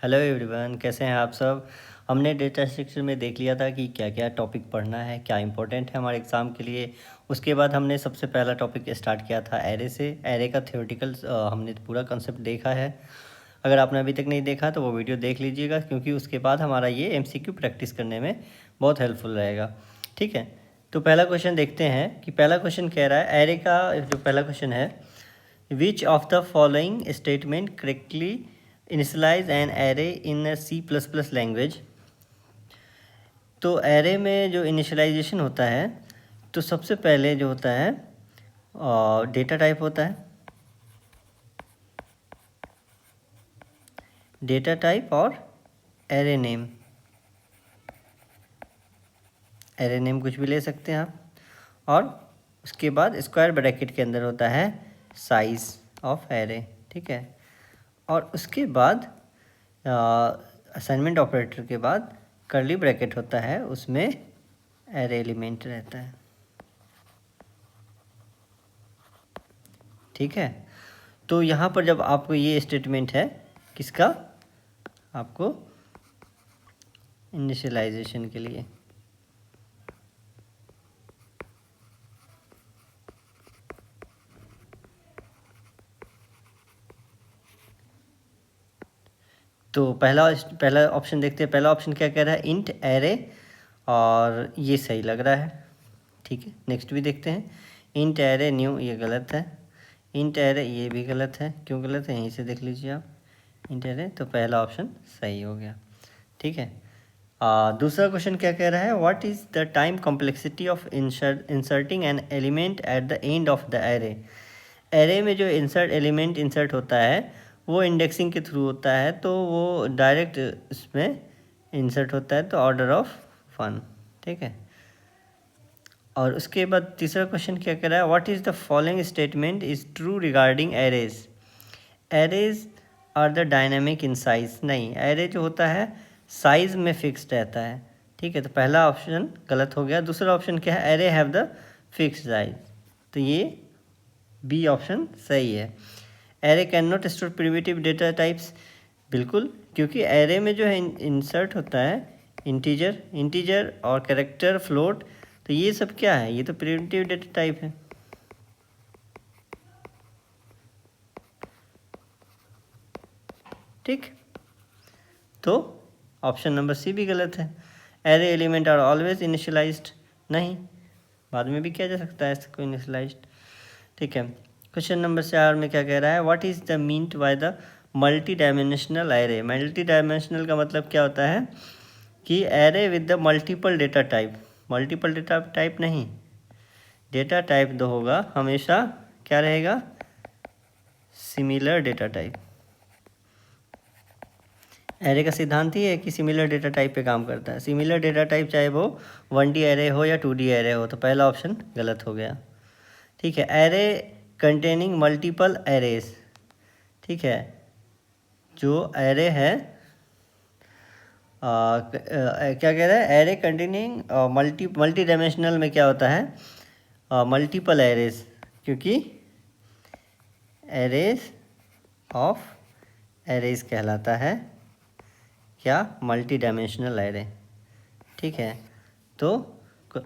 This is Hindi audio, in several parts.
हेलो एवरीवन, कैसे हैं आप सब। हमने डेटा स्ट्रक्चर में देख लिया था कि क्या क्या टॉपिक पढ़ना है, क्या इंपॉर्टेंट है हमारे एग्ज़ाम के लिए। उसके बाद हमने सबसे पहला टॉपिक स्टार्ट किया था एरे से। एरे का थ्योरेटिकल हमने पूरा कंसेप्ट देखा है। अगर आपने अभी तक नहीं देखा तो वो वीडियो देख लीजिएगा, क्योंकि उसके बाद हमारा ये एमसीक्यू प्रैक्टिस करने में बहुत हेल्पफुल रहेगा। ठीक है, तो पहला क्वेश्चन देखते हैं कि पहला क्वेश्चन कह रहा है, एरे का जो पहला क्वेश्चन है, which of the following statement correctly initialise an array in C++ language. तो एरे में जो इनिशलाइजेशन होता है, तो सबसे पहले जो होता है डेटा टाइप होता है, डेटा टाइप और एरे नेम। एरे नेम कुछ भी ले सकते हैं आप। और उसके बाद स्क्वायर ब्रैकेट के अंदर होता है साइज ऑफ एरे। ठीक है, और उसके बाद असाइनमेंट ऑपरेटर के बाद कर्ली ब्रैकेट होता है, उसमें एरे एलिमेंट रहता है। ठीक है, तो यहाँ पर जब आपको ये स्टेटमेंट है किसका, आपको इनिशियलाइजेशन के लिए। तो पहला ऑप्शन देखते हैं। पहला ऑप्शन क्या कह रहा है, इंट एरे, और ये सही लग रहा है। ठीक है, नेक्स्ट भी देखते हैं। इंट एरे न्यू, ये गलत है। इंट एरे, ये भी गलत है। क्यों गलत है, यहीं से देख लीजिए आप। इंट एरे, तो पहला ऑप्शन सही हो गया। ठीक है, दूसरा क्वेश्चन क्या कह रहा है, what is the time complexity of inserting an element at the end of the array. Array में जो एलिमेंट इंसर्ट होता है वो इंडेक्सिंग के थ्रू होता है, तो वो डायरेक्ट इसमें इंसर्ट होता है, तो ऑर्डर ऑफ 1। ठीक है, और उसके बाद तीसरा क्वेश्चन क्या कह रहा है, what is the following statement is true regarding arrays. Arrays are the dynamic in size. नहीं, एरे जो होता है साइज में फिक्स्ड रहता है। ठीक है, तो पहला ऑप्शन गलत हो गया। दूसरा ऑप्शन क्या है, array have the fixed size, तो ये बी ऑप्शन सही है। Array can not store primitive data types, बिल्कुल, क्योंकि एरे में जो है इंसर्ट होता है इंटीजर और कैरेक्टर फ्लोट, तो ये सब क्या है, ये तो प्रिमिटिव डेटा टाइप है। ठीक, तो ऑप्शन नंबर सी भी गलत है। Array element are always initialised, नहीं, बाद में भी किया जा सकता है इसको इनिशियलाइज्ड। ठीक है, क्वेश्चन नंबर 4 में क्या कह रहा है, what is the meant by the multi dimensional array. Multi dimensional का मतलब क्या होता है कि array with the multiple data type. Multiple data type नहीं, डेटा टाइप दो होगा हमेशा, क्या रहेगा, सिमिलर डेटा टाइप। एरे का सिद्धांत ही है कि सिमिलर डेटा टाइप पे काम करता है। सिमिलर डेटा टाइप चाहे वो 1D एरे हो या 2D एरे हो, तो पहला ऑप्शन गलत हो गया। ठीक है, एरे कंटेनिंग मल्टीपल एरेज। ठीक है, जो एरे है क्या कह रहा है, एरे कंटेनिंग मल्टी डायमेंशनल में क्या होता है, मल्टीपल एरेज, क्योंकि एरेज ऑफ एरेज कहलाता है क्या, मल्टी डायमेंशनल एरे। ठीक है, तो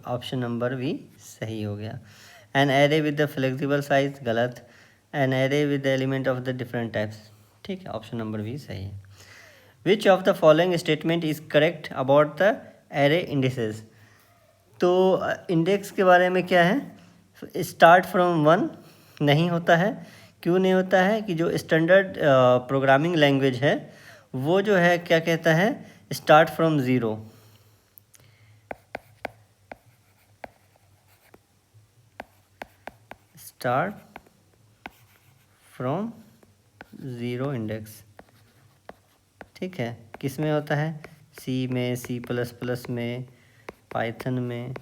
ऑप्शन नंबर भी सही हो गया। An array with the flexible size, गलत। An array with the element of the different types. ठीक है, ऑप्शन नंबर भी सही है। Which of the following statement is correct about the array indices. तो इंडेक्स के बारे में क्या है, स्टार्ट फ्रॉम 1 नहीं होता है। क्यों नहीं होता है, कि जो स्टैंडर्ड प्रोग्रामिंग लैंग्वेज है वो जो है क्या कहता है, start from 0। Start from 0 index. ठीक है, किस में होता है, सी में, C++ में, पाइथन में,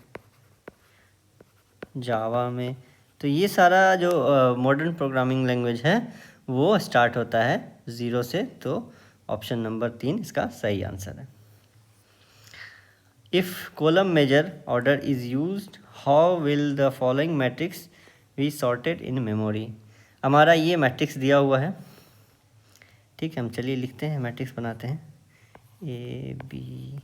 जावा में। तो ये सारा जो मॉडर्न प्रोग्रामिंग लैंग्वेज है वो स्टार्ट होता है 0 से, तो ऑप्शन नंबर 3 इसका सही आंसर है। If column major order is used, how will the following matrix be sorted in memory. हमारा ये मैट्रिक्स दिया हुआ है, ठीक है, हम चलिए लिखते हैं, मैट्रिक्स बनाते हैं। ABCDEF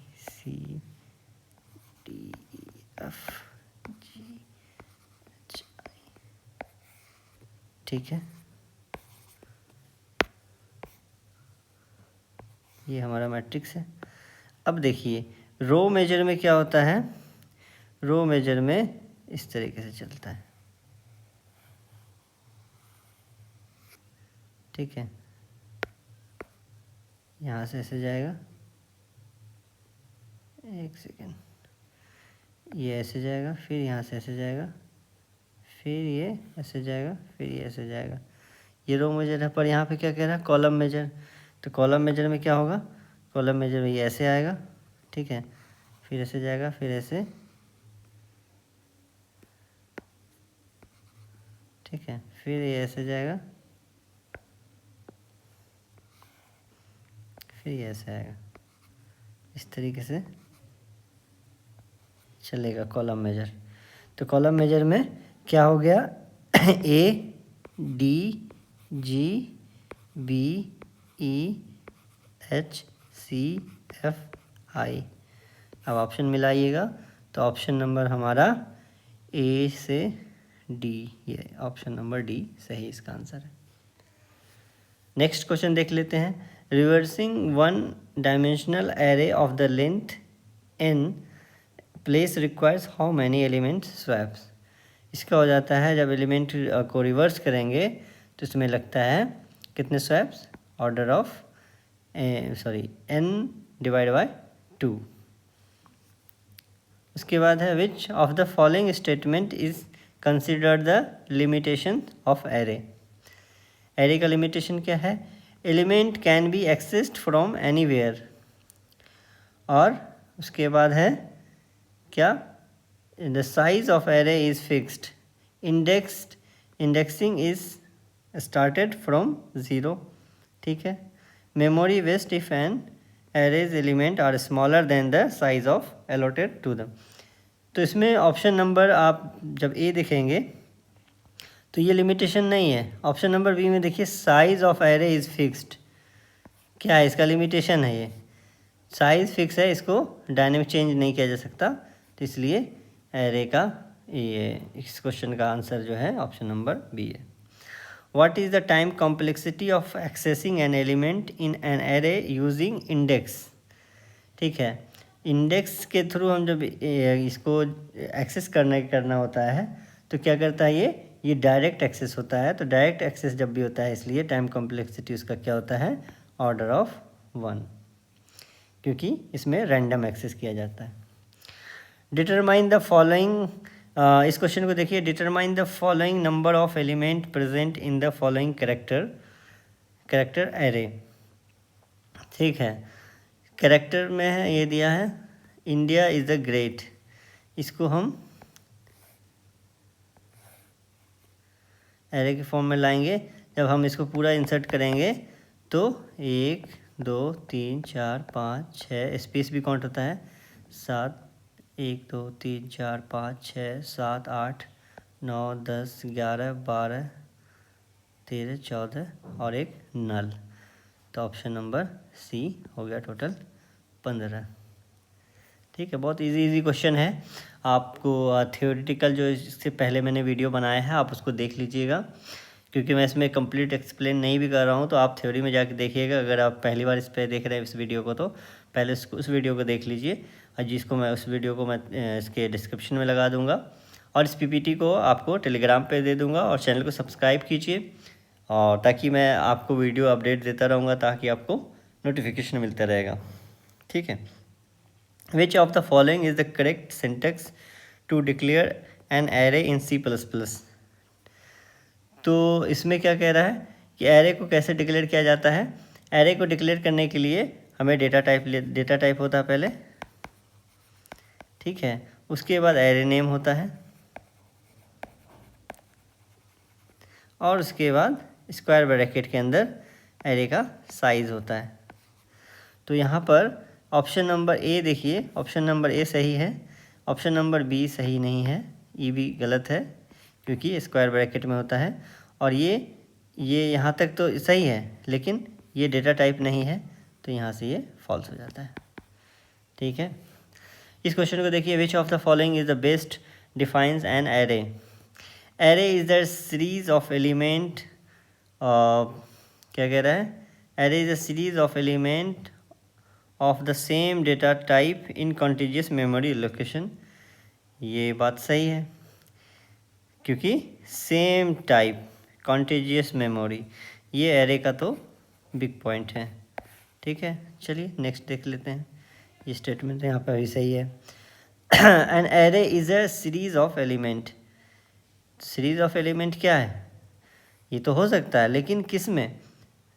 ठीक है, ये हमारा मैट्रिक्स है। अब देखिए रो मेजर में क्या होता है, रो मेजर में इस तरीके से चलता है। ठीक है, यहाँ से ऐसे जाएगा, एक सेकेंड, ये ऐसे जाएगा, फिर यहाँ से ऐसे जाएगा, फिर ये ऐसे जाएगा, फिर ये ऐसे जाएगा। ये रो मेजर है, पर यहाँ पे क्या कह रहा है, कॉलम मेजर। तो कॉलम मेजर में क्या होगा, कॉलम मेजर में ये ऐसे आएगा। ठीक है, फिर ऐसे जाएगा, फिर ऐसे। ठीक है, फिर ये ऐसे जाएगा, फिर ये ऐसे आएगा। इस तरीके से चलेगा कॉलम मेजर। तो कॉलम मेजर में क्या हो गया, ADGBEHCFI। अब ऑप्शन मिलाइएगा, तो ऑप्शन नंबर हमारा A से D, ये ऑप्शन नंबर D सही इसका आंसर है। नेक्स्ट क्वेश्चन देख लेते हैं। Reversing one dimensional array of the length n place requires how many element swaps. इसका हो जाता है जब एलिमेंट को रिवर्स करेंगे तो इसमें लगता है कितने swaps, order of n divide by 2। उसके बाद है which of the following statement is considered the limitation of array. Array का लिमिटेशन क्या है, element can be accessed from anywhere. और उसके बाद है क्या, the size of array is fixed, indexing is started from 0। ठीक है, memory waste if an arrays element are smaller than the size of allotted to them. तो इसमें ऑप्शन नंबर आप जब ए देखेंगे तो ये लिमिटेशन नहीं है। ऑप्शन नंबर बी में देखिए size of array is fixed, क्या है इसका लिमिटेशन है, ये साइज़ फिक्स है, इसको डायनेमिक चेंज नहीं किया जा सकता। तो इसलिए एरे का ये इस क्वेश्चन का आंसर जो है ऑप्शन नंबर बी है। What is the time complexity of accessing an element in an array using index. ठीक है, इंडेक्स के थ्रू हम जब इसको एक्सेस करना होता है तो क्या करता है, ये डायरेक्ट एक्सेस होता है। तो डायरेक्ट एक्सेस जब भी होता है इसलिए टाइम कॉम्प्लेक्सिटी उसका क्या होता है, ऑर्डर ऑफ 1, क्योंकि इसमें रैंडम एक्सेस किया जाता है। डिटरमाइन द फॉलोइंग, इस क्वेश्चन को देखिए, determine the following number of element present in the following character array. ठीक है, कैरेक्टर में है ये दिया है इंडिया इज़ द ग्रेट, इसको हम एरे के फॉर्म में लाएंगे। जब हम इसको पूरा इंसर्ट करेंगे तो 1 2 3 4 5 6, स्पेस भी काउंट होता है, 7 1 2 3 4 5 6 7 8 9 10 11 12 13 14 और एक नल। तो ऑप्शन नंबर सी हो गया टोटल 15। ठीक है, बहुत इजी क्वेश्चन है। आपको थियोरेटिकल जो इससे पहले मैंने वीडियो बनाया है आप उसको देख लीजिएगा, क्योंकि मैं इसमें कंप्लीट एक्सप्लेन नहीं भी कर रहा हूँ, तो आप थ्योरी में जाके देखिएगा। अगर आप पहली बार इस पर देख रहे हैं इस वीडियो को तो पहले उस वीडियो को देख लीजिए, और जिसको मैं उस वीडियो को मैं इसके डिस्क्रिप्शन में लगा दूँगा, और इस PPT को आपको टेलीग्राम पर दे दूँगा। और चैनल को सब्सक्राइब कीजिए, और ताकि मैं आपको वीडियो अपडेट देता रहूँगा, ताकि आपको नोटिफिकेशन मिलता रहेगा। ठीक है, Which of the following is the correct syntax to declare an array in C++? तो इसमें क्या कह रहा है कि एरे को कैसे डिक्लेयर किया जाता है। एरे को डिक्लेयर करने के लिए हमें डेटा टाइप होता है पहले। ठीक है, उसके बाद एरे नेम होता है, और उसके बाद स्क्वायर ब्रैकेट के अंदर एरे का साइज़ होता है। तो यहाँ पर ऑप्शन नंबर ए देखिए, ऑप्शन नंबर ए सही है, ऑप्शन नंबर बी सही नहीं है, ये भी गलत है क्योंकि स्क्वायर ब्रैकेट में होता है। और ये यहाँ तक तो सही है, लेकिन ये डेटा टाइप नहीं है, तो यहाँ से ये फॉल्स हो जाता है। ठीक है, इस क्वेश्चन को देखिए, विच of the following is the best defines an array. Array is the series of element, क्या कह रहा है, array is a series of element of the same data type in contiguous memory location. ये बात सही है, क्योंकि सेम टाइप कॉन्टिजियस मेमोरी, ये एरे का तो बिग पॉइंट है। ठीक है, चलिए नेक्स्ट देख लेते हैं। ये स्टेटमेंट यहाँ पर भी सही है। An array is a series of element. Series of element क्या है, ये तो हो सकता है, लेकिन किस में,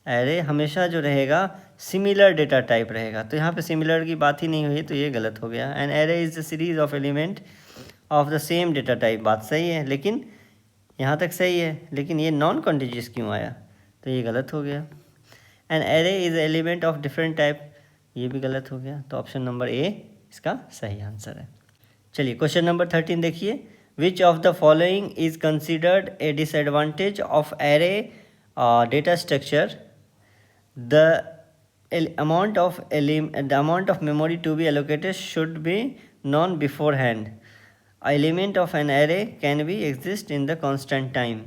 एरे हमेशा जो रहेगा सिमिलर डेटा टाइप रहेगा, तो यहाँ पे सिमिलर की बात ही नहीं हुई, तो ये गलत हो गया। An array is the series of element of the same data type, बात सही है, लेकिन यहाँ तक सही है, लेकिन ये नॉन कॉन्टिजियस क्यों आया, तो ये गलत हो गया। An array is element of different type, ये भी गलत हो गया, तो ऑप्शन नंबर ए इसका सही आंसर है। चलिए क्वेश्चन नंबर 13 देखिए, विच of the following is considered a disadvantage of array data structure. The amount of memory to be allocated should be known beforehand. Element of an array can be exist in the constant time.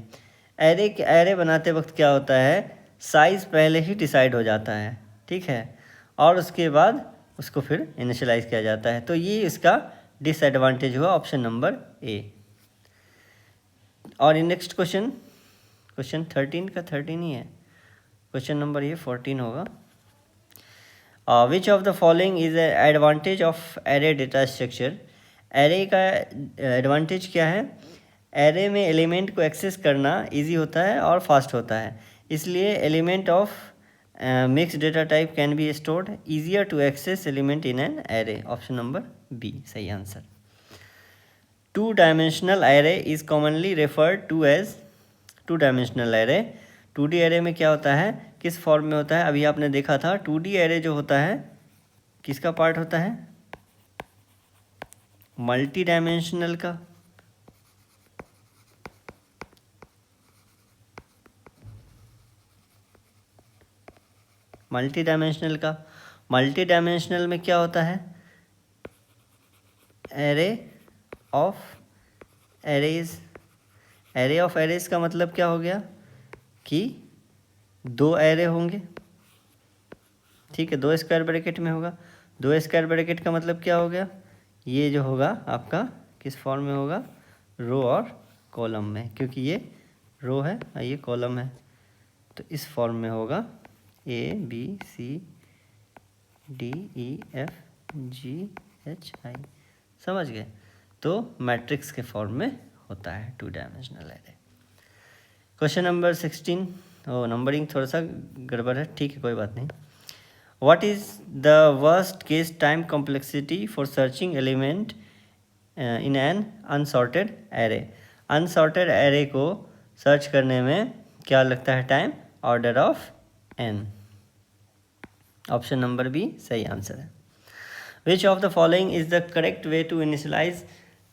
Array बनाते वक्त क्या होता है, साइज़ पहले ही डिसाइड हो जाता है, ठीक है, और उसके बाद उसको फिर इनिशियलाइज किया जाता है, तो ये इसका डिसएडवांटेज हुआ, ऑप्शन नंबर ए। और नेक्स्ट क्वेश्चन 13 का 13 ही है, क्वेश्चन नंबर ये 14 होगा। विच of the following is advantage of array data structure. Array का एडवांटेज क्या है, एरे में एलिमेंट को एक्सेस करना इजी होता है और फास्ट होता है, इसलिए element of mix data type can be stored, easier to access element in an array, option number B सही answer. Two dimensional array is commonly referred to as two dimensional array. 2D array में क्या होता है, किस फॉर्म में होता है, अभी आपने देखा था 2D एरे जो होता है किसका पार्ट होता है, मल्टी डायमेंशनल का। मल्टी डायमेंशनल में क्या होता है, एरे ऑफ एरेज का मतलब क्या हो गया कि 2 एरे होंगे, ठीक है, 2 स्क्वायर ब्रैकेट में होगा। 2 स्क्वायर ब्रैकेट का मतलब क्या हो गया, ये जो होगा आपका किस फॉर्म में होगा, रो और कॉलम में, क्योंकि ये रो है और ये कॉलम है, तो इस फॉर्म में होगा ABCDEFGHI, समझ गए, तो मैट्रिक्स के फॉर्म में होता है 2 dimensional array. Question number 16, numbering थोड़ा सा गड़बड़ है, ठीक है कोई बात नहीं। What is the worst case time complexity for searching element in an unsorted array. Unsorted array को सर्च करने में क्या लगता है time, order of n, option number B सही आंसर है। Which of the following is the correct way to initialize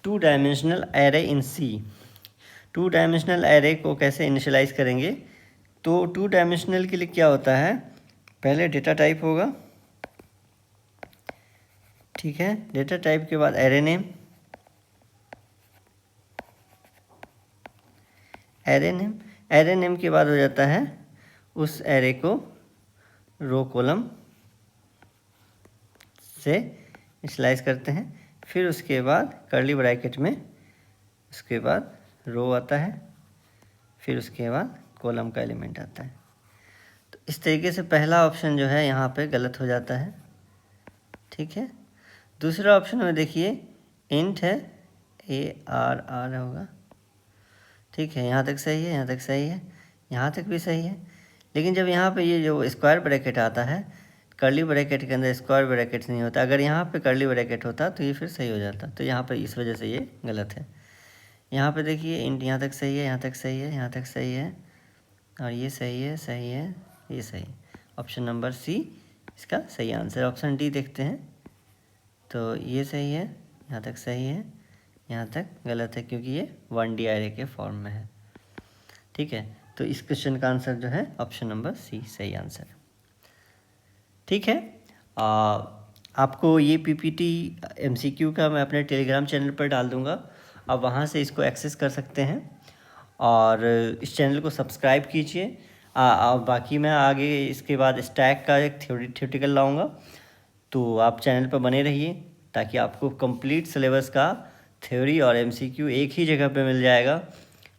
2 dimensional array in C। 2 dimensional array को कैसे इनिशियलाइज करेंगे, तो 2 डायमेंशनल के लिए क्या होता है, पहले डेटा टाइप होगा, ठीक है, डेटा टाइप के बाद एरे नेम, एरे नेम के बाद हो जाता है उस एरे को रो कॉलम से इनिशियलाइज करते हैं, फिर उसके बाद कर्ली ब्रैकेट में उसके बाद रो आता है, फिर उसके बाद कॉलम का एलिमेंट आता है। तो इस तरीके से पहला ऑप्शन जो है यहाँ पे गलत हो जाता है, ठीक है। दूसरा ऑप्शन में देखिए इंट है, ARR होगा, ठीक है, यहाँ तक सही है, यहाँ तक सही है, यहाँ तक भी सही है, लेकिन जब यहाँ पे ये जो स्क्वायर ब्रैकेट आता है, कर्ली ब्रैकेट के अंदर स्क्वायर ब्रैकेट नहीं होता, अगर यहाँ पे कर्ली ब्रैकेट होता तो ये फिर सही हो जाता, तो यहाँ पे इस वजह से ये गलत है। यहाँ पे देखिए इंट यहाँ तक सही है, यहाँ तक सही है, यहाँ तक सही है, और ये सही है, सही है, ये सही, ऑप्शन नंबर सी इसका सही आंसर। ऑप्शन डी देखते हैं, तो ये सही है, यहाँ तक सही है, यहाँ तक गलत है, क्योंकि ये 1D एरे के फॉर्म में है, ठीक है। तो इस क्वेश्चन का आंसर जो है ऑप्शन नंबर सी सही आंसर है। ठीक है। आपको ये पीपीटी एमसीक्यू का मैं अपने टेलीग्राम चैनल पर डाल दूँगा, आप वहाँ से इसको एक्सेस कर सकते हैं और इस चैनल को सब्सक्राइब कीजिए। बाकी मैं आगे इसके बाद स्टैक का एक थ्योरेटिकल लाऊंगा, तो आप चैनल पर बने रहिए ताकि आपको कंप्लीट सिलेबस का थ्योरी और एमसीक्यू एक ही जगह पे मिल जाएगा।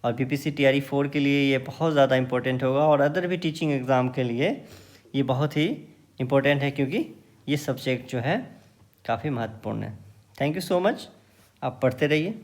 और पीपीसी टीआरई 4 के लिए ये बहुत ज़्यादा इम्पोर्टेंट होगा और अदर भी टीचिंग एग्ज़ाम के लिए ये बहुत ही इम्पोर्टेंट है, क्योंकि ये सब्जेक्ट जो है काफ़ी महत्वपूर्ण है। थैंक यू सो मच, आप पढ़ते रहिए।